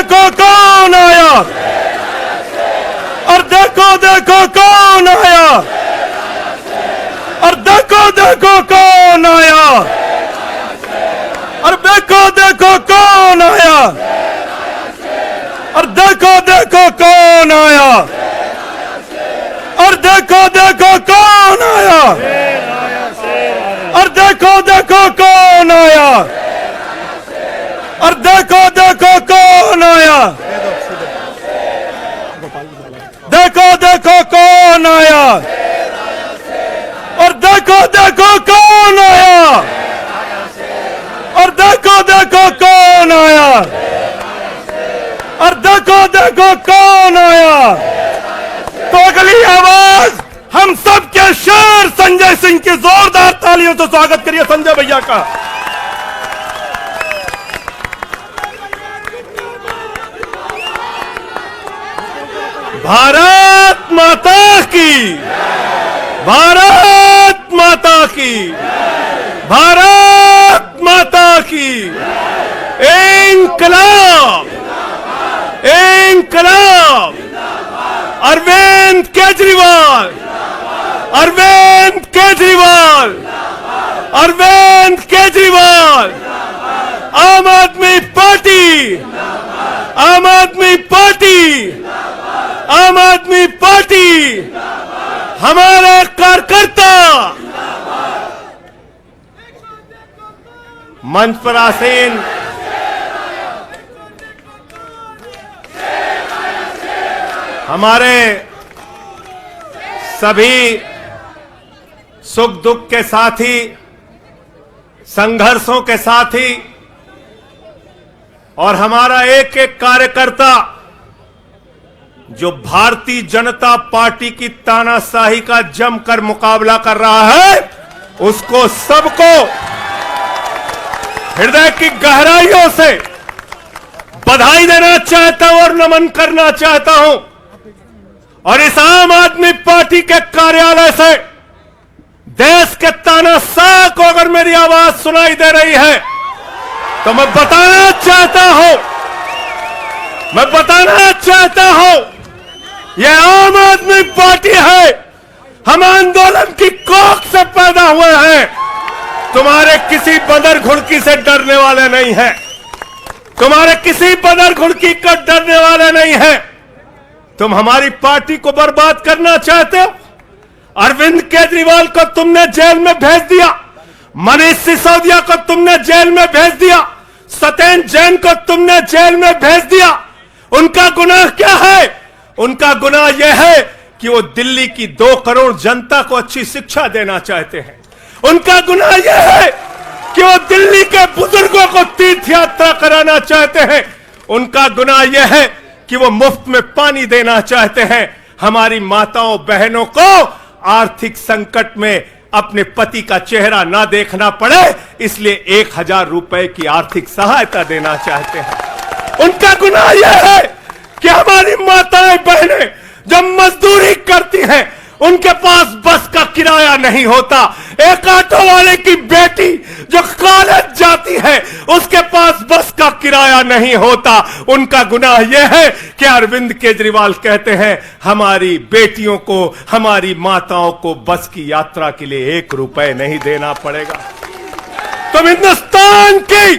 देखो कौन आया, और देखो देखो कौन आया, और देखो देखो कौन आया, और देखो देखो कौन आया, और देखो देखो कौन आया, और देखो देखो कौन आया, और देखो देखो कौन आया, और देखो देखो कौन आया, देखो देखो कौन आया, और देखो देखो कौन आया, और देखो देखो कौन आया, और देखो देखो कौन आया। तो अगली आवाज हम सब के शेर संजय सिंह की जोरदार तालियों से स्वागत करिए संजय भैया का। भारत माता की, भारत माता की, भारत माता की। इंकलाब, इंकलाब। अरविंद केजरीवाल, अरविंद केजरीवाल, अरविंद केजरीवाल। आम आदमी पार्टी, आम आदमी पार्टी, आम आदमी पार्टी। हमारे कार्यकर्ता मंच पर आसीन हमारे सभी सुख दुख के साथी, संघर्षों के साथी, और हमारा एक एक कार्यकर्ता जो भारतीय जनता पार्टी की तानाशाही का जमकर मुकाबला कर रहा है, उसको सबको हृदय की गहराइयों से बधाई देना चाहता हूं और नमन करना चाहता हूं। और इस आम आदमी पार्टी के कार्यालय से देश के तानाशाह को अगर मेरी आवाज सुनाई दे रही है तो मैं बताना चाहता हूं, मैं बताना चाहता हूं, यह आम आदमी पार्टी है। हम आंदोलन की कोख से पैदा हुए हैं। तुम्हारे किसी बदर घुड़की से डरने वाले नहीं हैं, तुम्हारे किसी बदर घुड़की को डरने वाले नहीं हैं। तुम हमारी पार्टी को बर्बाद करना चाहते हो। अरविंद केजरीवाल को तुमने जेल में भेज दिया, मनीष सिसोदिया को तुमने जेल में भेज दिया, सत्येंद्र जैन को तुमने जेल में भेज दिया। उनका गुनाह क्या है? उनका गुनाह यह है कि वो दिल्ली की 2 करोड़ जनता को अच्छी शिक्षा देना चाहते हैं। उनका गुनाह यह है कि वो दिल्ली के बुजुर्गों को तीर्थ यात्रा कराना चाहते हैं। उनका गुनाह यह है कि वो मुफ्त में पानी देना चाहते हैं। हमारी माताओं बहनों को आर्थिक संकट में अपने पति का चेहरा ना देखना पड़े, इसलिए 1000 रुपए की आर्थिक सहायता देना चाहते हैं। उनका गुनाह यह है कि हमारी माताएं बहनें जब मजदूरी करती हैं, उनके पास बस का किराया नहीं होता। एक ऑटो वाले की बेटी जो कॉलेज जाती है, उसके पास बस का किराया नहीं होता। उनका गुनाह यह है कि अरविंद केजरीवाल कहते हैं हमारी बेटियों को, हमारी माताओं को बस की यात्रा के लिए 1 रुपए नहीं देना पड़ेगा। तुम हिंदुस्तान की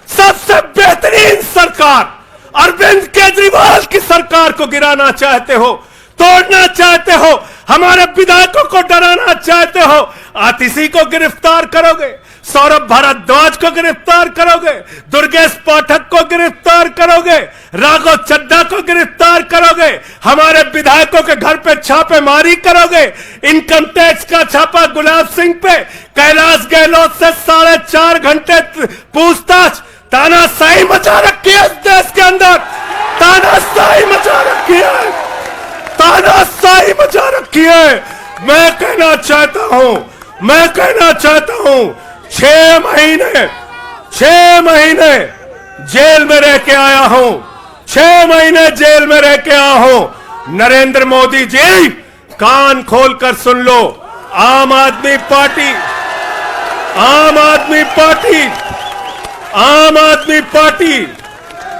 सबसे बेहतरीन सरकार अरविंद केजरीवाल की सरकार को गिराना चाहते हो, तोड़ना चाहते हो, हमारे विधायकों को डराना चाहते हो। आतिशी को गिरफ्तार करोगे, सौरभ भारद्वाज को गिरफ्तार करोगे, दुर्गेश पाठक को गिरफ्तार करोगे, राघव चड्ढा को गिरफ्तार करोगे, हमारे विधायकों के घर पे छापेमारी करोगे, इनकम टैक्स का छापा गुलाब सिंह पे, कैलाश गहलोत से 4.5 घंटे पूछताछ। तानाशाही मचा रखी है इस देश के अंदर, तानाशाही मचा रखी है, तानाशाही मचा रखी है। मैं कहना चाहता हूं, मैं कहना चाहता हूं, 6 महीने जेल में रह के आया हूं, 6 महीने जेल में रह के आया हूं। नरेंद्र मोदी जी कान खोलकर सुन लो, आम आदमी पार्टी, आम आदमी पार्टी, आम आदमी पार्टी,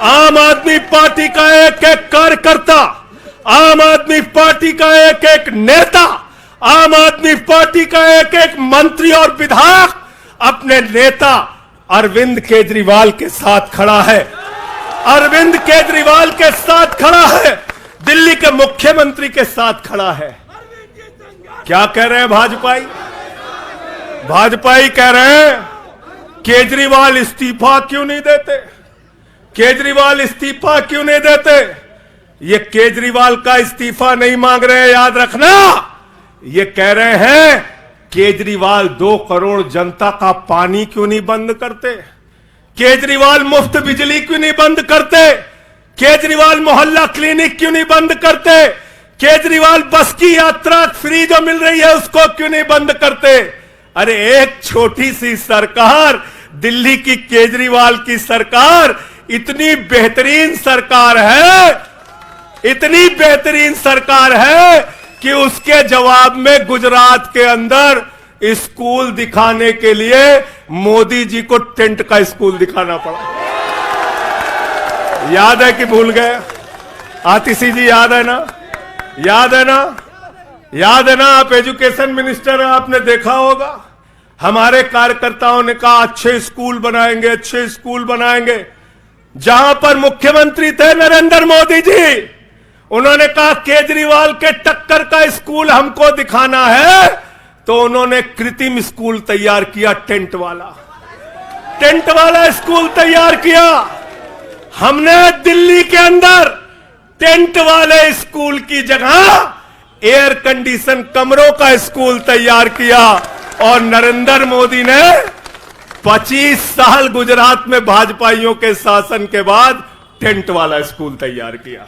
आम आदमी पार्टी का एक एक कार्यकर्ता, आम आदमी पार्टी का एक एक नेता, आम आदमी पार्टी का एक एक मंत्री और विधायक अपने नेता अरविंद केजरीवाल के साथ खड़ा है। अरविंद केजरीवाल के साथ खड़ा है, दिल्ली के मुख्यमंत्री के साथ खड़ा है। क्या कह रहे हैं भाजपाई? भाजपाई कह रहे हैं केजरीवाल इस्तीफा क्यों नहीं देते, केजरीवाल इस्तीफा क्यों नहीं देते। ये केजरीवाल का इस्तीफा नहीं मांग रहे हैं, याद रखना। ये कह रहे हैं केजरीवाल 2 करोड़ जनता का पानी क्यों नहीं बंद करते, केजरीवाल मुफ्त बिजली क्यों नहीं बंद करते, केजरीवाल मोहल्ला क्लिनिक क्यों नहीं बंद करते, केजरीवाल बस की यात्रा फ्री जो मिल रही है उसको क्यों नहीं बंद करते। अरे एक छोटी सी सरकार, दिल्ली की केजरीवाल की सरकार इतनी बेहतरीन सरकार है, इतनी बेहतरीन सरकार है कि उसके जवाब में गुजरात के अंदर स्कूल दिखाने के लिए मोदी जी को टेंट का स्कूल दिखाना पड़ा। याद है कि भूल गए? आतिशी जी याद है ना? याद है ना? याद है ना? आप एजुकेशन मिनिस्टर हैं, आपने देखा होगा हमारे कार्यकर्ताओं ने कहा अच्छे स्कूल बनाएंगे, अच्छे स्कूल बनाएंगे। जहां पर मुख्यमंत्री थे नरेंद्र मोदी जी, उन्होंने कहा केजरीवाल के टक्कर का स्कूल हमको दिखाना है, तो उन्होंने कृत्रिम स्कूल तैयार किया, टेंट वाला स्कूल तैयार किया। हमने दिल्ली के अंदर टेंट वाले स्कूल की जगह एयर कंडीशन कमरों का स्कूल तैयार किया। और नरेंद्र मोदी ने 25 साल गुजरात में भाजपाइयों के शासन के बाद टेंट वाला स्कूल तैयार किया।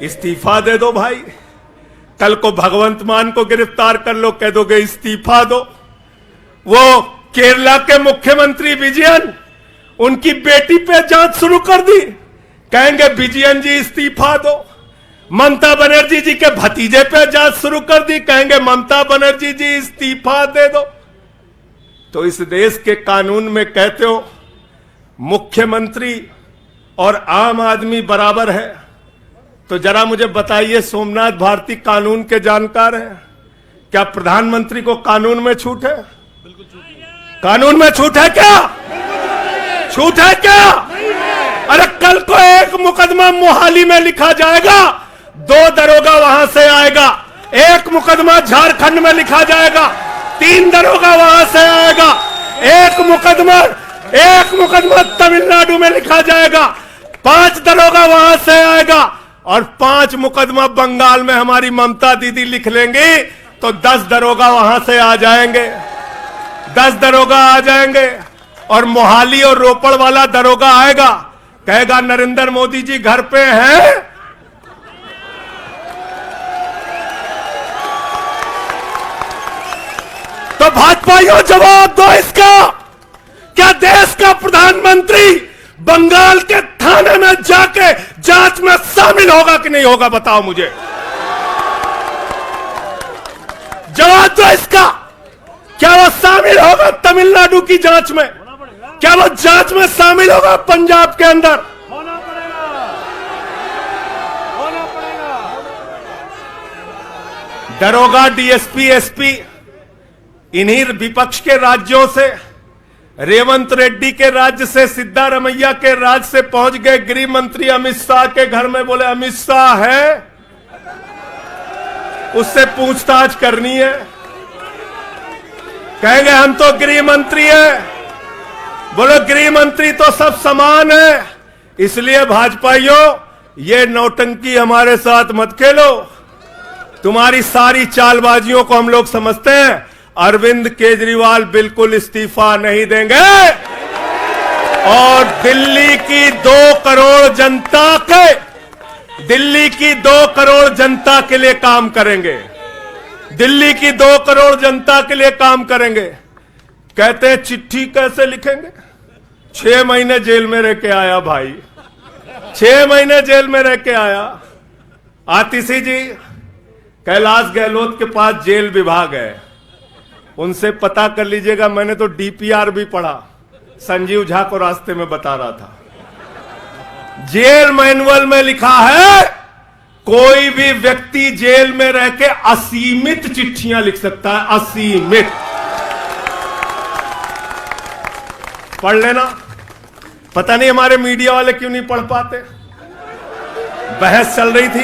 इस्तीफा दे दो भाई, कल को भगवंत मान को गिरफ्तार कर लो, कह दोगे इस्तीफा दो। वो केरला के मुख्यमंत्री विजयन, उनकी बेटी पे जांच शुरू कर दी, कहेंगे विजयन जी इस्तीफा दो। ममता बनर्जी जी के भतीजे पे जांच शुरू कर दी, कहेंगे ममता बनर्जी जी इस्तीफा दे दो। तो इस देश के कानून में कहते हो मुख्यमंत्री और आम आदमी बराबर है, तो जरा मुझे बताइए, सोमनाथ भारती कानून के जानकार हैं, क्या प्रधानमंत्री को कानून में छूट है? कानून में छूट है क्या? छूट है क्या? अरे कल को एक मुकदमा मोहाली में लिखा जाएगा, 2 दरोगा वहां से आएगा, एक मुकदमा झारखंड में लिखा जाएगा, 3 दरोगा वहां से आएगा, एक मुकदमा तमिलनाडु में लिखा जाएगा, 5 दरोगा वहां से आएगा, और 5 मुकदमा बंगाल में हमारी ममता दीदी लिख लेंगी, तो 10 दरोगा वहां से आ जाएंगे, 10 दरोगा आ जाएंगे। और मोहाली और रोपड़ वाला दरोगा आएगा, कहेगा नरेंद्र मोदी जी घर पे हैं। तो भाजपाइयों जवाब दो इसका, क्या देश का प्रधानमंत्री बंगाल के थाने में जाके जांच में शामिल होगा कि नहीं होगा? बताओ मुझे, जवाब दो इसका। क्या वो शामिल होगा तमिलनाडु की जांच में? क्या वो जांच में शामिल होगा पंजाब के अंदर? होना पड़ेगा, होना पड़ेगा। दरोगा, डीएसपी, एसपी इन्हीं विपक्ष के राज्यों से, रेवंत रेड्डी के राज्य से, सिद्धारमैया के राज्य से पहुंच गए गृह मंत्री अमित शाह के घर में। बोले अमित शाह है, उससे पूछताछ करनी है। कहेंगे हम तो गृह मंत्री है। बोलो गृह मंत्री तो सब समान है। इसलिए भाजपाइयों, ये नौटंकी हमारे साथ मत खेलो। तुम्हारी सारी चालबाजियों को हम लोग समझते हैं। अरविंद केजरीवाल बिल्कुल इस्तीफा नहीं देंगे, और दिल्ली की 2 करोड़ जनता के, दिल्ली की 2 करोड़ जनता के लिए काम करेंगे। दिल्ली की 2 करोड़ जनता के लिए काम करेंगे। कहते हैं चिट्ठी कैसे लिखेंगे? 6 महीने जेल में रह के आया भाई, 6 महीने जेल में रह के आया। आतिशी जी कैलाश गहलोत के पास जेल विभाग है, उनसे पता कर लीजिएगा। मैंने तो डीपीआर भी पढ़ा, संजीव झा को रास्ते में बता रहा था, जेल मैनुअल में लिखा है कोई भी व्यक्ति जेल में रह के असीमित चिट्ठियां लिख सकता है, असीमित। पढ़ लेना। पता नहीं हमारे मीडिया वाले क्यों नहीं पढ़ पाते। बहस चल रही थी,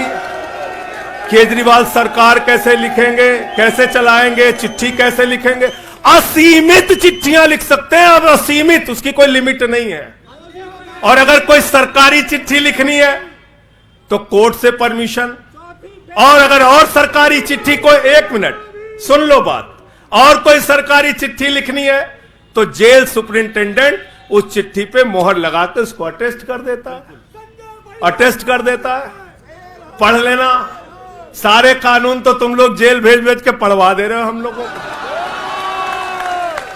केजरीवाल सरकार कैसे लिखेंगे, कैसे चलाएंगे, चिट्ठी कैसे लिखेंगे। असीमित चिट्ठियां लिख सकते हैं अब, असीमित, उसकी कोई लिमिट नहीं है। और अगर कोई सरकारी चिट्ठी लिखनी है तो कोर्ट से परमिशन, और अगर और सरकारी चिट्ठी को, एक मिनट सुन लो बात, और कोई सरकारी चिट्ठी लिखनी है तो जेल सुपरिंटेंडेंट उस चिट्ठी पे मोहर लगाकर उसको अटेस्ट कर देता है, अटेस्ट कर देता है। पढ़ लेना। सारे कानून तो तुम लोग जेल भेज भेज के पढ़वा दे रहे हो हम लोगों को,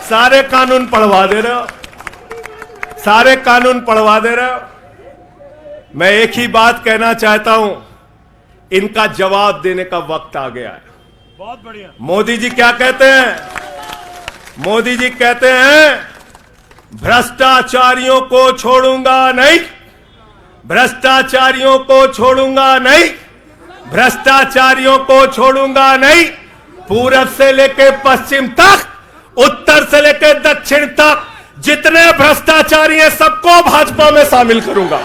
सारे कानून पढ़वा दे रहे हो, सारे कानून पढ़वा दे रहे हो। मैं एक ही बात कहना चाहता हूं, इनका जवाब देने का वक्त आ गया है। बहुत बढ़िया। मोदी जी क्या कहते हैं? मोदी जी कहते हैं भ्रष्टाचारियों को छोड़ूंगा नहीं, भ्रष्टाचारियों को छोड़ूंगा नहीं, भ्रष्टाचारियों को छोड़ूंगा नहीं। पूरब से लेकर पश्चिम तक, उत्तर से लेकर दक्षिण तक जितने भ्रष्टाचारी हैं सबको भाजपा में शामिल करूंगा।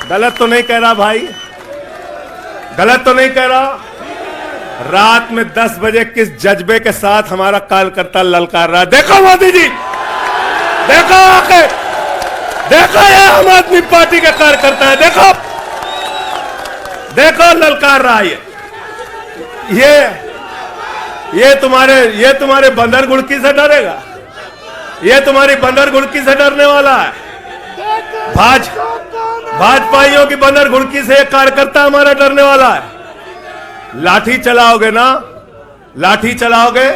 गलत तो नहीं कह रहा भाई? गलत तो नहीं कह रहा? रात में 10 बजे किस जज्बे के साथ हमारा कार्यकर्ता ललकार रहा है। देखो मोदी जी, देखो आके, देखो ये आम आदमी पार्टी का कार्यकर्ता है, देखो देखो ललकार रहा है। ये तुम्हारे बंदर गुड़की से डरेगा? ये तुम्हारी बंदर गुड़की से डरने वाला है? भाजपाइयों की बंदर गुड़की से एक कार्यकर्ता हमारा डरने वाला है? लाठी चलाओगे ना, लाठी चलाओगे,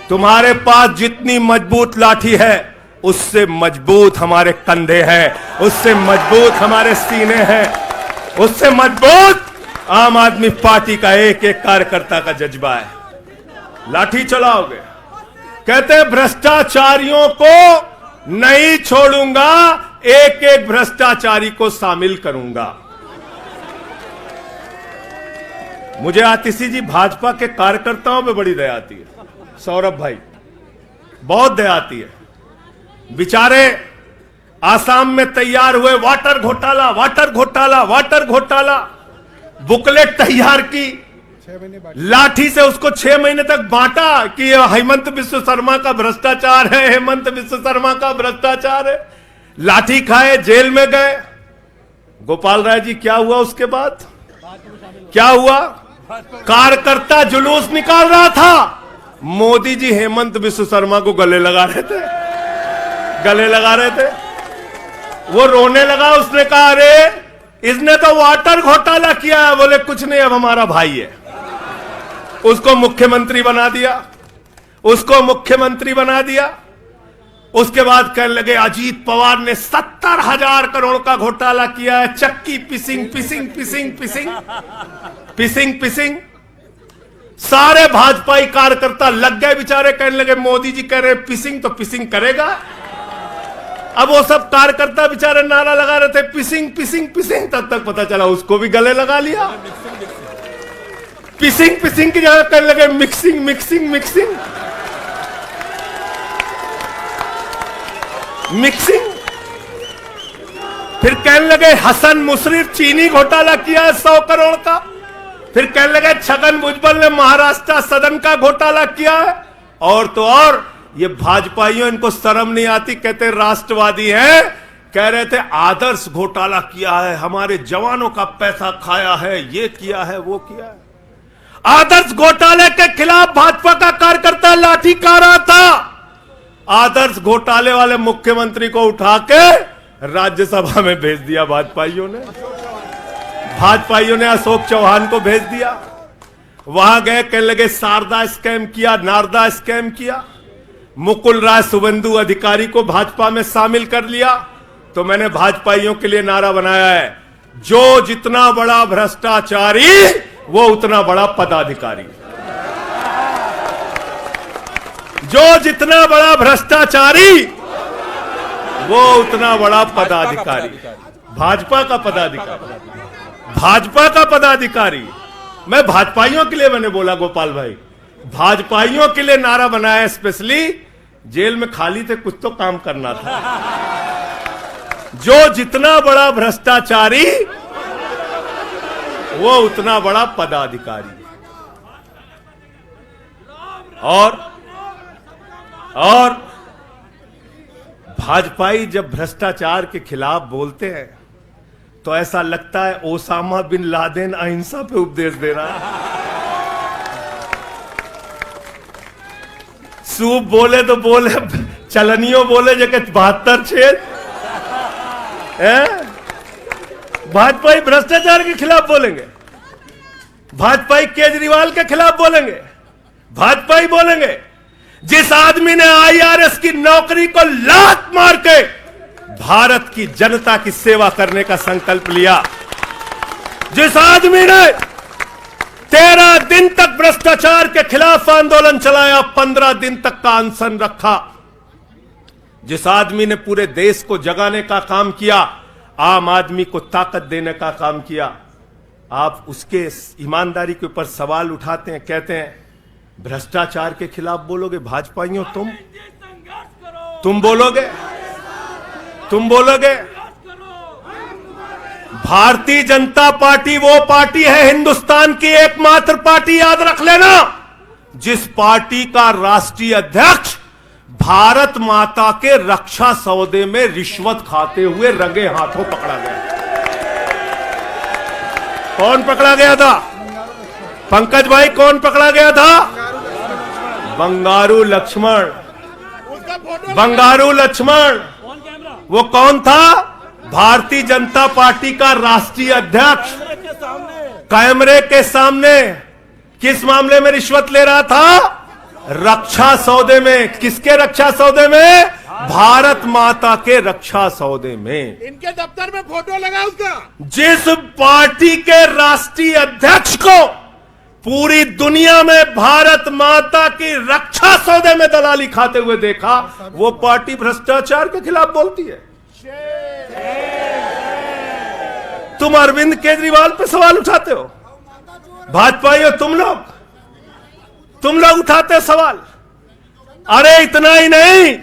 तुम्हारे पास जितनी मजबूत लाठी है उससे मजबूत हमारे कंधे हैं, उससे मजबूत हमारे सीने हैं, उससे मजबूत आम आदमी पार्टी का एक एक कार्यकर्ता का जज्बा है। लाठी चलाओगे। कहते हैं भ्रष्टाचारियों को नहीं छोड़ूंगा, एक एक भ्रष्टाचारी को शामिल करूंगा। मुझे आतिशी जी भाजपा के कार्यकर्ताओं पे बड़ी दया आती है, सौरभ भाई, बहुत दया आती है। बेचारे आसाम में तैयार हुए, वाटर घोटाला, वाटर घोटाला, वाटर घोटाला, बुकलेट तैयार की, लाठी से उसको 6 महीने तक बांटा कि हेमंत बिस्व शर्मा का भ्रष्टाचार है, हेमंत बिस्व शर्मा का भ्रष्टाचार है। लाठी खाए, जेल में गए। गोपाल राय जी क्या हुआ उसके बाद? क्या हुआ? कार्यकर्ता जुलूस निकाल रहा था, मोदी जी हेमंत बिस्व शर्मा को गले लगा रहे थे, गले लगा रहे थे। वो रोने लगा, उसने कहा अरे इसने तो वाटर घोटाला किया है। बोले कुछ नहीं, अब हमारा भाई है। उसको मुख्यमंत्री बना दिया, उसको मुख्यमंत्री बना दिया। उसके बाद कहने लगे अजीत पवार ने 70,000 करोड़ का घोटाला किया है, चक्की पिसिंग पिसिंग पिसिंग पिसिंग पिसिंग पिसिंग। सारे भाजपाई कार्यकर्ता लग गए बेचारे, कहने लगे मोदी जी कह रहे पिसिंग तो पिसिंग करेगा। अब वो सब कार्यकर्ता बेचारे नारा लगा रहे थे पिसिंग पिसिंग पिसिंग, तब तक पता चला उसको भी गले लगा लिया। पिसिंग पिसिंग की जगह कहने लगे मिक्सिंग मिक्सिंग मिक्सिंग मिक्सिंग। फिर कहने लगे हसन मुशर्रफ चीनी घोटाला किया है 100 करोड़ का। फिर कहने लगे छगन भुजबल ने महाराष्ट्र सदन का घोटाला किया है। और तो और ये भाजपाइयों, इनको शर्म नहीं आती, कहते राष्ट्रवादी हैं, कह रहे थे आदर्श घोटाला किया है, हमारे जवानों का पैसा खाया है, ये किया है, वो किया है। आदर्श घोटाले के खिलाफ भाजपा का कार्यकर्ता लाठी खा रहा था। आदर्श घोटाले वाले मुख्यमंत्री को उठा के राज्यसभा में भेज दिया भाजपाइयों ने। भाजपाइयों ने अशोक चौहान को भेज दिया। वहां गए, कहने लगे शारदा स्कैम किया, नारदा स्कैम किया। मुकुल राय शुभेंदु अधिकारी को भाजपा में शामिल कर लिया। तो मैंने भाजपाइयों के लिए नारा बनाया है, जो जितना बड़ा भ्रष्टाचारी वो उतना बड़ा पदाधिकारी। जो जितना बड़ा भ्रष्टाचारी वो उतना बड़ा पदाधिकारी। भाजपा का पदाधिकारी, भाजपा का पदाधिकारी। मैं भाजपाइयों के लिए मैंने बोला गोपाल भाई, भाजपाइयों के लिए नारा बनाया स्पेशली। जेल में खाली थे, कुछ तो काम करना था। जो जितना बड़ा भ्रष्टाचारी वो उतना बड़ा पदाधिकारी। और भाजपाई जब भ्रष्टाचार के खिलाफ बोलते हैं तो ऐसा लगता है ओसामा बिन लादेन अहिंसा पे उपदेश दे रहा है। सूप बोले तो बोले, चलनियों बोले जगह 72 छेद। भाजपाई भ्रष्टाचार के खिलाफ बोलेंगे, भाजपाई केजरीवाल के खिलाफ बोलेंगे, भाजपाई बोलेंगे जिस आदमी ने आईआरएस की नौकरी को लात मार के भारत की जनता की सेवा करने का संकल्प लिया, जिस आदमी ने 13 दिन तक भ्रष्टाचार के खिलाफ आंदोलन चलाया, 15 दिन तक का अनशन रखा, जिस आदमी ने पूरे देश को जगाने का काम किया, आम आदमी को ताकत देने का काम किया, आप उसके ईमानदारी के ऊपर सवाल उठाते हैं, कहते हैं भ्रष्टाचार के खिलाफ बोलोगे। भाजपाइयों तुम बोलोगे, तुम बोलोगे। भारतीय जनता पार्टी वो पार्टी है, हिंदुस्तान की एकमात्र पार्टी, याद रख लेना, जिस पार्टी का राष्ट्रीय अध्यक्ष भारत माता के रक्षा सौदे में रिश्वत खाते हुए रंगे हाथों पकड़ा गया। कौन पकड़ा गया था? पंकज भाई, कौन पकड़ा गया था? बंगारू लक्ष्मण। बंगारू लक्ष्मण वो कौन था? भारतीय जनता पार्टी का राष्ट्रीय अध्यक्ष। कैमरे के सामने किस मामले में रिश्वत ले रहा था? रक्षा सौदे में। किसके रक्षा सौदे में? भारत माता के रक्षा सौदे में। इनके दफ्तर में फोटो लगा उसका। जिस पार्टी के राष्ट्रीय अध्यक्ष को पूरी दुनिया में भारत माता की रक्षा सौदे में दलाली खाते हुए देखा, वो पार्टी भ्रष्टाचार के खिलाफ बोलती है। तुम अरविंद केजरीवाल पे सवाल उठाते हो, भाजपाइयों तुम लोग उठाते सवाल। अरे इतना ही नहीं,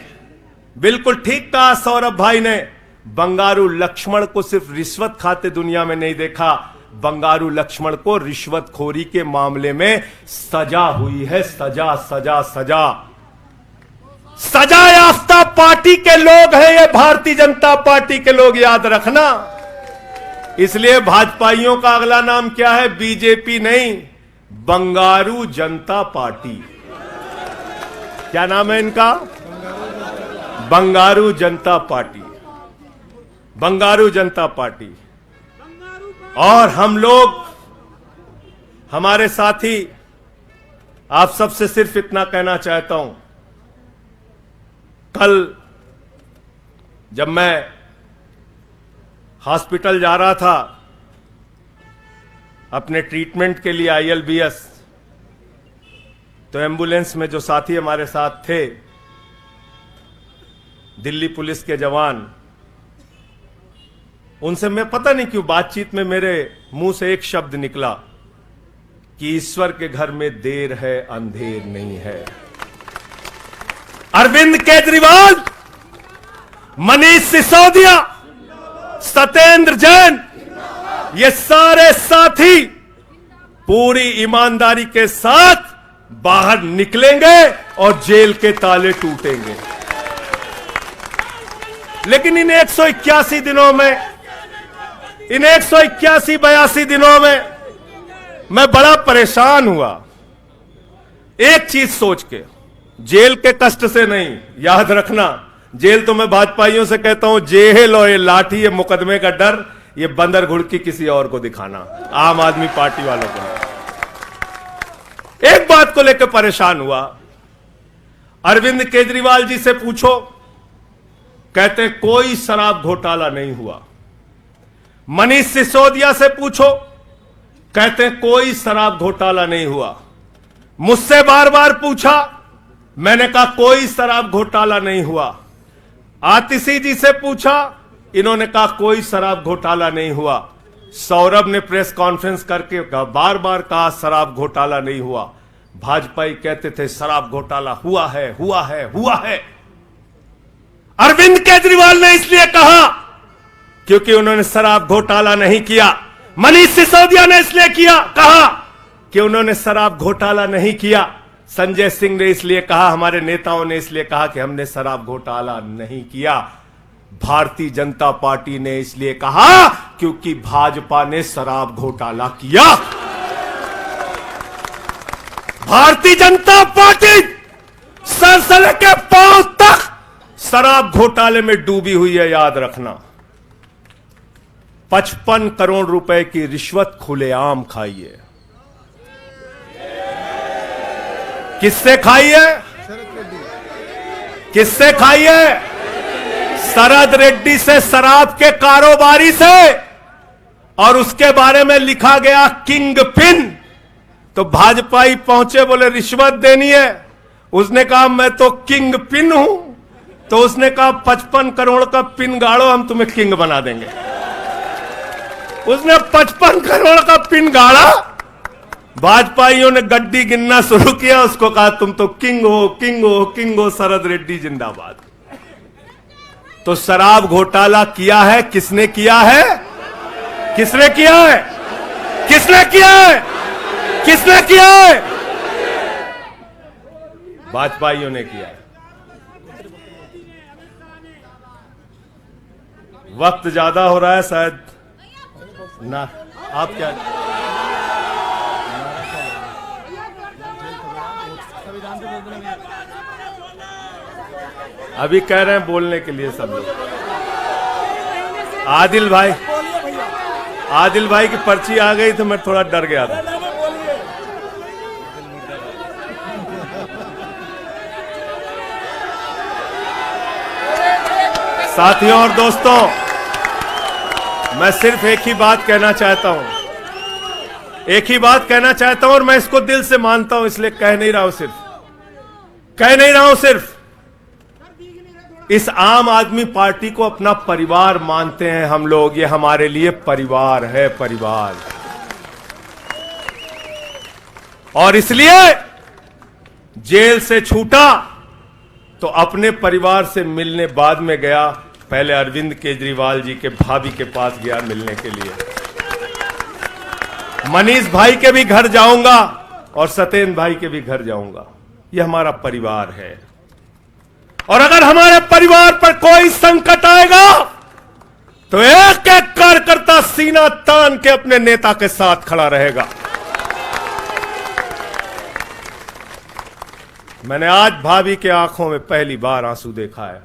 बिल्कुल ठीक कहा सौरभ भाई ने, बंगारू लक्ष्मण को सिर्फ रिश्वत खाते दुनिया में नहीं देखा, बंगारू लक्ष्मण को रिश्वतखोरी के मामले में सजा हुई है। सजा सजा सजा सजा याफ्ता पार्टी के लोग हैं ये, भारतीय जनता पार्टी के लोग, याद रखना। इसलिए भाजपाइयों का अगला नाम क्या है? बीजेपी नहीं, बंगारू जनता पार्टी। क्या नाम है इनका? बंगारू जनता पार्टी। बंगारू जनता पार्टी। और हम लोग, हमारे साथी, आप सबसे सिर्फ इतना कहना चाहता हूं, कल जब मैं हॉस्पिटल जा रहा था अपने ट्रीटमेंट के लिए ILBS, तो एम्बुलेंस में जो साथी हमारे साथ थे, दिल्ली पुलिस के जवान, उनसे मैं पता नहीं क्यों बातचीत में मेरे मुंह से एक शब्द निकला कि ईश्वर के घर में देर है अंधेर नहीं है। अरविंद केजरीवाल, मनीष सिसोदिया, सत्येंद्र जैन, ये सारे साथी पूरी ईमानदारी के साथ बाहर निकलेंगे और जेल के ताले टूटेंगे। लेकिन इन 181 दिनों में, इन 181-82 दिनों में मैं बड़ा परेशान हुआ, एक चीज सोच के, जेल के कष्ट से नहीं। याद रखना, जेल तो मैं भाजपाइयों से कहता हूं, जेल और ये लाठी, ये मुकदमे का डर, ये बंदर घुड़की किसी और को दिखाना, आम आदमी पार्टी वालों को। एक बात को लेकर परेशान हुआ, अरविंद केजरीवाल जी से पूछो, कहते कोई शराब घोटाला नहीं हुआ। मनीष सिसोदिया से पूछो, कहते कोई शराब घोटाला नहीं हुआ। मुझसे बार बार पूछा, मैंने कहा कोई शराब घोटाला नहीं हुआ। आतिशी जी से पूछा, इन्होंने कहा कोई शराब घोटाला नहीं हुआ। सौरभ ने प्रेस कॉन्फ्रेंस करके बार बार कहा शराब घोटाला नहीं हुआ। भाजपाई कहते थे शराब घोटाला हुआ है, हुआ है, हुआ है। अरविंद केजरीवाल ने इसलिए कहा क्योंकि उन्होंने शराब घोटाला नहीं किया। मनीष सिसोदिया ने इसलिए कहा कि उन्होंने शराब घोटाला नहीं किया। संजय सिंह ने इसलिए कहा, हमारे नेताओं ने इसलिए कहा कि हमने शराब घोटाला नहीं किया। भारतीय जनता पार्टी ने इसलिए कहा क्योंकि भाजपा ने शराब घोटाला किया। भारतीय जनता पार्टी सर से लेकर पांव तक शराब घोटाले में डूबी हुई है, याद रखना। 55 करोड़ रुपए की रिश्वत खुलेआम खाई है। किससे खाई है? किससे खाई है? शरद रेड्डी से, शराब के कारोबारी से। और उसके बारे में लिखा गया किंग पिन। तो भाजपाई पहुंचे, बोले रिश्वत देनी है। उसने कहा मैं तो किंग पिन हूं। तो उसने कहा 55 करोड़ का पिन गाड़ो, हम तुम्हें किंग बना देंगे। उसने 55 करोड़ का पिन गाड़ा। भाजपाइयों ने गड्डी गिनना शुरू किया, उसको कहा तुम तो किंग हो, किंग हो, किंग हो, शरद रेड्डी जिंदाबाद। तो शराब घोटाला किया है, किसने किया है? किसने किया है? किसने किया है? किसने किया है? भाजपाइयों ने किया है। वक्त ज्यादा हो रहा है शायद ना, आप क्या? अभी कह रहे हैं बोलने के लिए सब लोग। आदिल भाई की पर्ची आ गई तो मैं थोड़ा डर गया था। साथियों और दोस्तों, मैं सिर्फ एक ही बात कहना चाहता हूं, एक ही बात कहना चाहता हूं, और मैं इसको दिल से मानता हूं, इसलिए कह नहीं रहा हूं सिर्फ इस आम आदमी पार्टी को अपना परिवार मानते हैं हम लोग। ये हमारे लिए परिवार है, परिवार। और इसलिए जेल से छूटा तो अपने परिवार से मिलने बाद में गया। पहले अरविंद केजरीवाल जी के भाभी के पास गया मिलने के लिए। मनीष भाई के भी घर जाऊंगा और सत्येंद्र भाई के भी घर जाऊंगा। ये हमारा परिवार है। और अगर हमारे परिवार पर कोई संकट आएगा तो एक एक कार्यकर्ता सीना तान के अपने नेता के साथ खड़ा रहेगा। मैंने आज भाभी के आंखों में पहली बार आंसू देखा है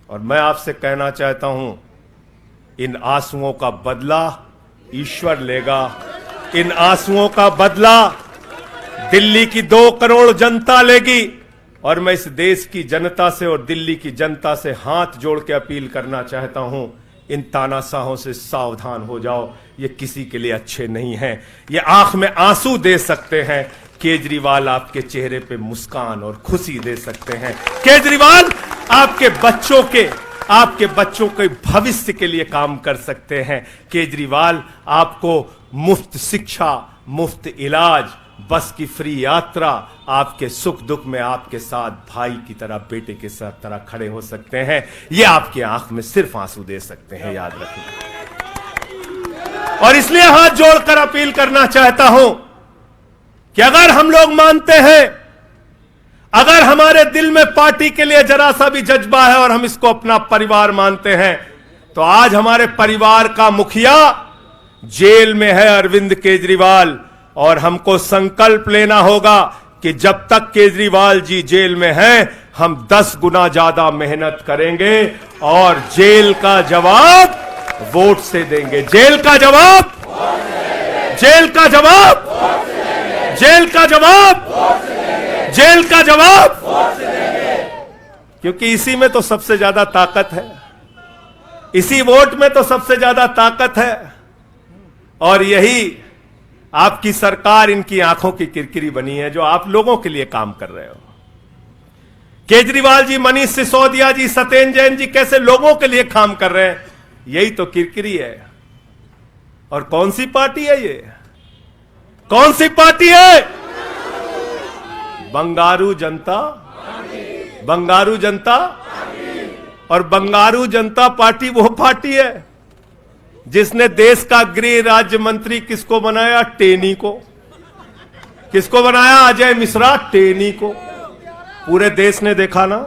और मैं आपसे कहना चाहता हूं, इन आंसुओं का बदला ईश्वर लेगा। इन आंसुओं का बदला दिल्ली की 2 करोड़ जनता लेगी। और मैं इस देश की जनता से और दिल्ली की जनता से हाथ जोड़ के अपील करना चाहता हूं, इन तानाशाहों से सावधान हो जाओ। ये किसी के लिए अच्छे नहीं हैं। ये आंख में आंसू दे सकते हैं, केजरीवाल आपके चेहरे पे मुस्कान और खुशी दे सकते हैं। केजरीवाल आपके बच्चों के भविष्य के लिए काम कर सकते हैं। केजरीवाल आपको मुफ्त शिक्षा, मुफ्त इलाज, बस की फ्री यात्रा, आपके सुख दुख में आपके साथ भाई की तरह, बेटे के साथ तरह खड़े हो सकते हैं। ये आपकी आंख में सिर्फ आंसू दे सकते हैं, याद रखना। और इसलिए हाथ जोड़कर अपील करना चाहता हूं कि अगर हम लोग मानते हैं, अगर हमारे दिल में पार्टी के लिए जरा सा भी जज्बा है और हम इसको अपना परिवार मानते हैं, तो आज हमारे परिवार का मुखिया जेल में है, अरविंद केजरीवाल। और हमको संकल्प लेना होगा कि जब तक केजरीवाल जी जेल में हैं, हम 10 गुना ज्यादा मेहनत करेंगे और जेल का जवाब वोट से देंगे। जेल का जवाब, जेल का जवाब, जेल का जवाब, जेल का जवाब, क्योंकि इसी में तो सबसे ज्यादा ताकत है, इसी वोट में तो सबसे ज्यादा ताकत है। और यही आपकी सरकार इनकी आंखों की किरकिरी बनी है, जो आप लोगों के लिए काम कर रहे हो। केजरीवाल जी, मनीष सिसोदिया जी, सत्येंद्र जैन जी कैसे लोगों के लिए काम कर रहे हैं, यही तो किरकिरी है। और कौन सी पार्टी है ये? कौन सी पार्टी है? बंगारू जनता, बंगारू जनता। और बंगारू जनता पार्टी वो पार्टी है जिसने देश का गृह राज्य मंत्री किसको बनाया? टेनी को। किसको बनाया? अजय मिश्रा टेनी को। पूरे देश ने देखा ना,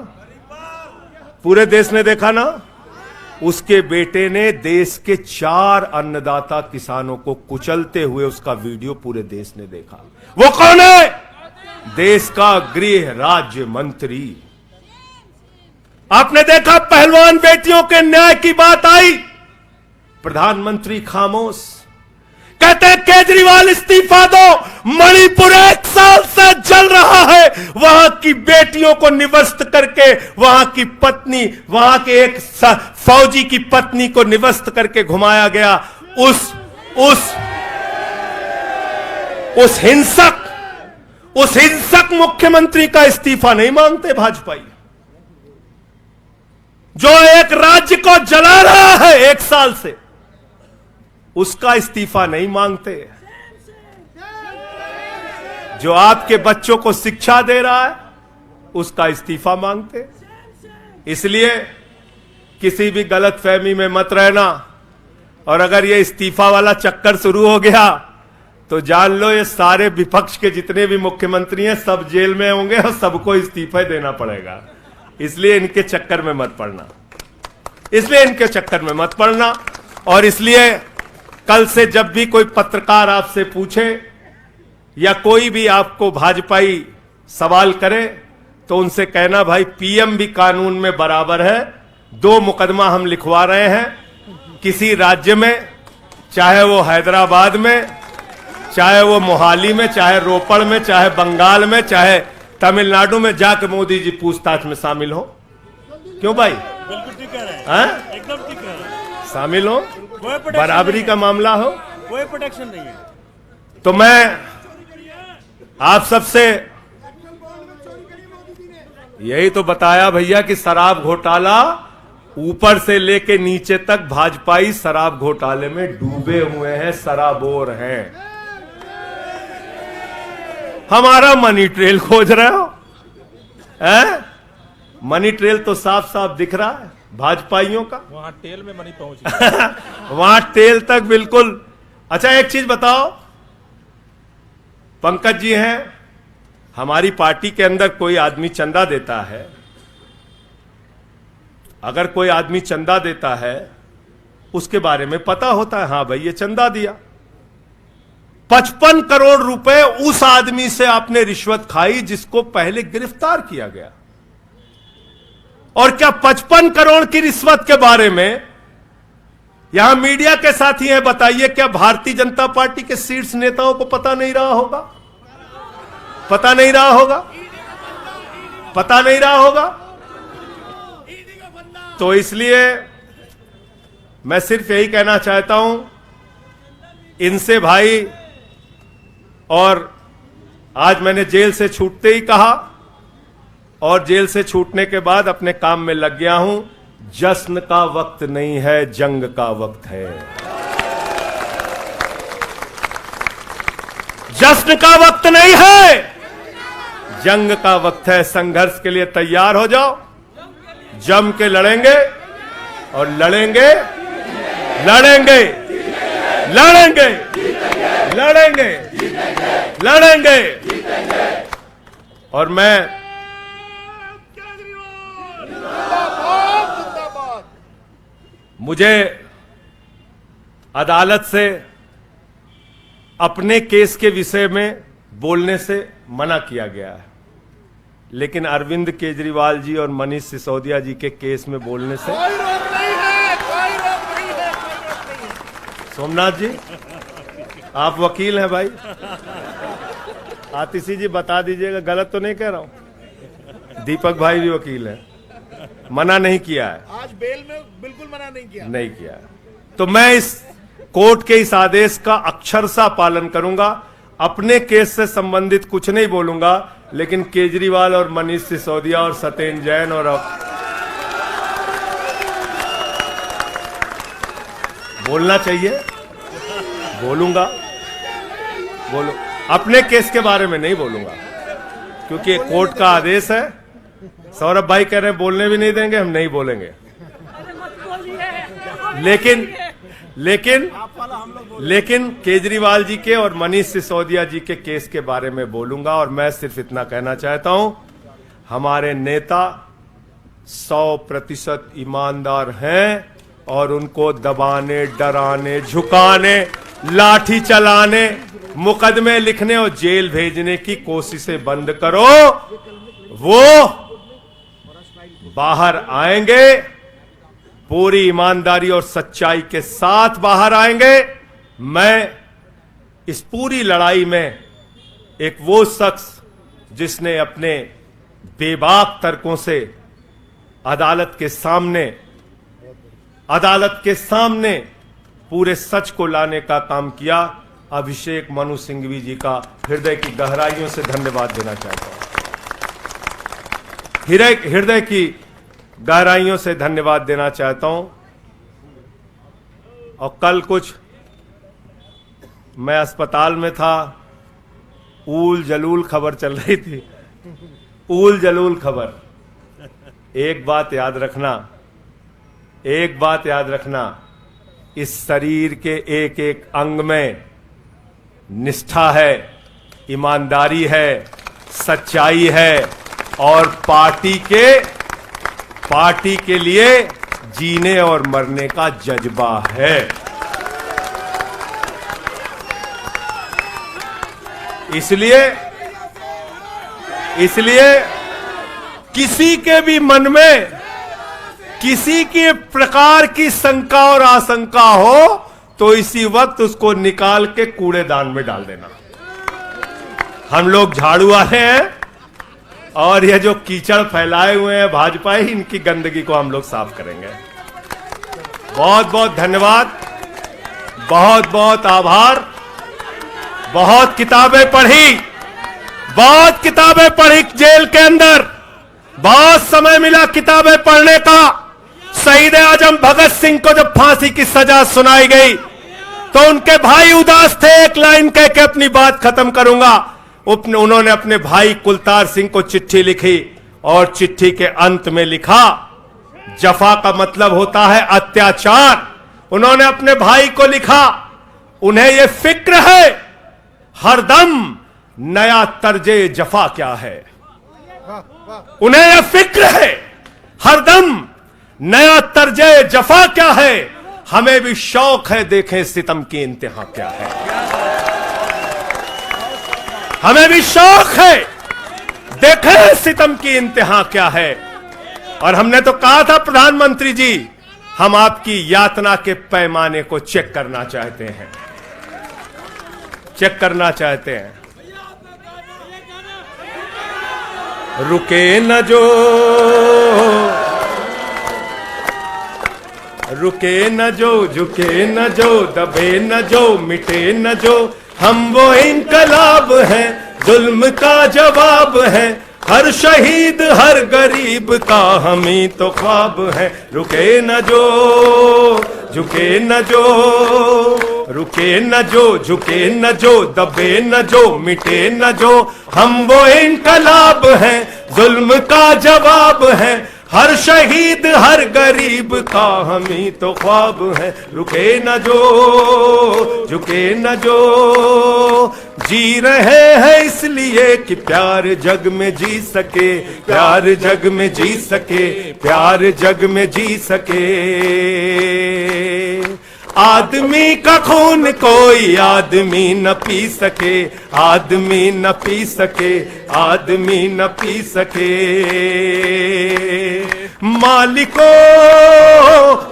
पूरे देश ने देखा ना। उसके बेटे ने देश के 4 अन्नदाता किसानों को कुचलते हुए उसका वीडियो पूरे देश ने देखा। वो कौन है? देश का गृह राज्य मंत्री। आपने देखा पहलवान बेटियों के न्याय की बात आई, प्रधानमंत्री खामोश। कहते हैं केजरीवाल इस्तीफा दो, मणिपुर 1 साल से जल रहा है, वहां की बेटियों को निवस्त करके, वहां की पत्नी, वहां के एक फौजी की पत्नी को निवस्त करके घुमाया गया। उस हिंसक मुख्यमंत्री का इस्तीफा नहीं मांगते भाजपाई, जो एक राज्य को जला रहा है 1 साल से, उसका इस्तीफा नहीं मांगते। जो आपके बच्चों को शिक्षा दे रहा है उसका इस्तीफा मांगते। इसलिए किसी भी गलतफहमी में मत रहना। और अगर ये इस्तीफा वाला चक्कर शुरू हो गया तो जान लो ये सारे विपक्ष के जितने भी मुख्यमंत्री हैं सब जेल में होंगे और सबको इस्तीफा देना पड़ेगा। इसलिए इनके चक्कर में मत पड़ना, इसलिए इनके चक्कर में मत पड़ना। और इसलिए कल से जब भी कोई पत्रकार आपसे पूछे या कोई भी आपको भाजपाई सवाल करे तो उनसे कहना, भाई पीएम भी कानून में बराबर है। 2 मुकदमा हम लिखवा रहे हैं किसी राज्य में, चाहे वो हैदराबाद में, चाहे वो मोहाली में, चाहे रोपड़ में, चाहे बंगाल में, चाहे तमिलनाडु में, जाकर मोदी जी पूछताछ में शामिल हो। क्यों भाई? बिल्कुल ठीक कह रहे हैं, एकदम ठीक कह रहे हैं। शामिल हो, बराबरी का मामला हो, कोई प्रोटेक्शन नहीं है। तो मैं आप सबसे यही तो बताया भैया कि शराब घोटाला ऊपर से लेके नीचे तक भाजपाई शराब घोटाले में डूबे हुए हैं, सराबोर हैं। हमारा मनी ट्रेल खोज रहे हो? मनी ट्रेल तो साफ साफ दिख रहा है भाजपाइयों का। वहां टेल में मनी पहुंच गया। वहां टेल तक बिल्कुल। अच्छा एक चीज बताओ, पंकज जी हैं, हमारी पार्टी के अंदर कोई आदमी चंदा देता है, अगर कोई आदमी चंदा देता है उसके बारे में पता होता है, हां भाई ये चंदा दिया। 55 करोड़ रुपए उस आदमी से आपने रिश्वत खाई जिसको पहले गिरफ्तार किया गया। और क्या 55 करोड़ की रिश्वत के बारे में यहां मीडिया के साथी हैं, बताइए क्या भारतीय जनता पार्टी के शीर्ष नेताओं को पता नहीं रहा होगा? पता नहीं रहा होगा? पता नहीं रहा होगा? तो इसलिए मैं सिर्फ यही कहना चाहता हूं इनसे भाई, और आज मैंने जेल से छूटते ही कहा और जेल से छूटने के बाद अपने काम में लग गया हूं। जश्न का वक्त नहीं है, जंग का वक्त है। जश्न का वक्त नहीं है, जंग का वक्त है। संघर्ष के लिए तैयार हो जाओ, जम के लड़ेंगे और लड़ेंगे, लड़ेंगे, लड़ेंगे, लड़ेंगे, लड़ेंगे। और मैं मुझे अदालत से अपने केस के विषय में बोलने से मना किया गया है, लेकिन अरविंद केजरीवाल जी और मनीष सिसोदिया जी के केस में बोलने से कोई रोक नहीं है, कोई रोक नहीं है, कोई रोक नहीं है। सोमनाथ जी आप वकील हैं भाई, आतिशी जी बता दीजिएगा, गलत तो नहीं कह रहा हूं। दीपक भाई भी वकील हैं, मना नहीं किया है, आज बेल में बिल्कुल मना नहीं किया। नहीं किया है। तो मैं इस कोर्ट के इस आदेश का अक्षरशः पालन करूंगा। अपने केस से संबंधित कुछ नहीं बोलूंगा, लेकिन केजरीवाल और मनीष सिसोदिया और सत्येंद्र जैन और बोलना चाहिए, बोलूंगा, बोलो। अपने केस के बारे में नहीं बोलूंगा क्योंकि कोर्ट का आदेश है। सौरभ भाई कह रहे हैं बोलने भी नहीं देंगे, हम नहीं बोलेंगे। लेकिन केजरीवाल जी के और मनीष सिसोदिया जी के केस के बारे में बोलूंगा। और मैं सिर्फ इतना कहना चाहता हूं, हमारे नेता 100% ईमानदार हैं और उनको दबाने, डराने, झुकाने, लाठी चलाने, मुकदमे लिखने और जेल भेजने की कोशिशें बंद करो। वो बाहर आएंगे, पूरी ईमानदारी और सच्चाई के साथ बाहर आएंगे। मैं इस पूरी लड़ाई में एक वो शख्स जिसने अपने बेबाक तर्कों से अदालत के सामने पूरे सच को लाने का काम किया, अभिषेक मनु सिंघवी जी का हृदय की गहराइयों से धन्यवाद देना चाहता हूं। हृदय की गहराइयों से धन्यवाद देना चाहता हूं। और कल कुछ मैं अस्पताल में था, ऊल जलूल खबर चल रही थी, ऊल जलूल खबर। एक बात याद रखना, इस शरीर के एक एक अंग में निष्ठा है, ईमानदारी है, सच्चाई है और पार्टी के लिए जीने और मरने का जज्बा है। इसलिए किसी के भी मन में किसी के प्रकार की शंका और आशंका हो तो इसी वक्त उसको निकाल के कूड़ेदान में डाल देना। हम लोग झाड़ू वाले हैं और ये जो कीचड़ फैलाए हुए हैं भाजपा ही, इनकी गंदगी को हम लोग साफ करेंगे। बहुत बहुत धन्यवाद, बहुत बहुत आभार। बहुत किताबें पढ़ी जेल के अंदर, बहुत समय मिला किताबें पढ़ने का। शहीद आजम भगत सिंह को जब फांसी की सजा सुनाई गई तो उनके भाई उदास थे। एक लाइन कह के अपनी बात खत्म करूंगा। उन्होंने अपने भाई कुलतार सिंह को चिट्ठी लिखी और चिट्ठी के अंत में लिखा, जफा का मतलब होता है अत्याचार। उन्होंने अपने भाई को लिखा, उन्हें यह फिक्र है हरदम नया तर्जे जफा क्या है। उन्हें यह फिक्र है हरदम नया तर्जे जफा क्या है। हमें भी शौक है देखें सितम की इंतहा क्या है। हमें भी शौक है देखें सितम की इंतहा क्या है। और हमने तो कहा था प्रधानमंत्री जी, हम आपकी यातना के पैमाने को चेक करना चाहते हैं, चेक करना चाहते हैं। रुके न जो, रुके न जो, झुके न जो, दबे न जो, मिटे न जो, हम वो इनकलाब हैं, जुल्म का जवाब है। हर शहीद हर गरीब का हम ही तो ख्वाब है। रुके न जो, झुके न जो, रुके न जो, झुके न जो, दबे न जो, मिटे न जो, हम वो इनकलाब हैं, जुल्म का जवाब है। हर शहीद हर गरीब का हम ही तो ख्वाब है। रुके न जो, झुके न जो, जी रहे हैं इसलिए कि प्यार जग में जी सके, प्यार जग में जी सके, प्यार जग में जी सके। आदमी का खून कोई आदमी न पी सके, आदमी न पी सके, आदमी न पी सके।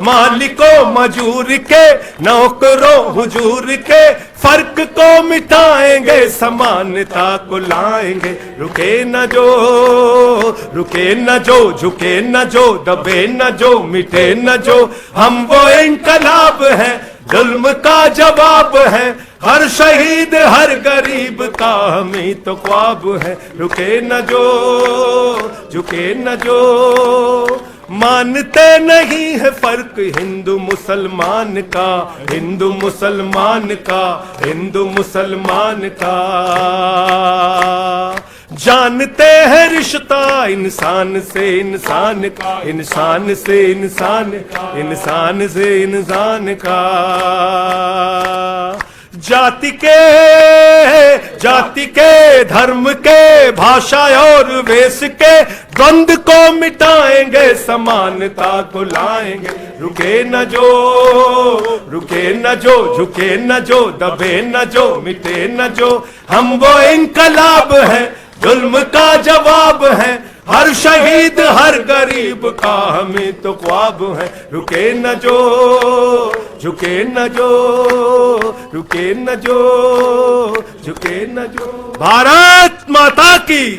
मालिको मजूर के, नौकरों हुजूर के, फर्क को मिटाएंगे, समानता को लाएंगे। रुके न जो, रुके न जो, झुके न जो, दबे न जो, मिटे न जो, हम वो इनकलाब हैं, जुल्म का जवाब है। हर शहीद हर गरीब का हमें तो ख्वाब है, रुके न जो झुके न जो। मानते नहीं है फर्क हिंदू मुसलमान का, हिंदू मुसलमान का, हिंदू मुसलमान का। जानते हैं रिश्ता इंसान से इंसान का, इंसान से इंसान, इंसान से इंसान का। जाति के धर्म के भाषा और वेश के द्वंद को मिटाएंगे, समानता को लाएंगे। रुके न जो रुके न जो, झुके न जो, दबे न जो, मिटे न जो। हम वो इनकलाब है, जुल्म का जवाब है। हर शहीद हर गरीब का हमें तो ख्वाब है, रुके न जो झुके न जो, रुके न जो झुके न जो। भारत माता की।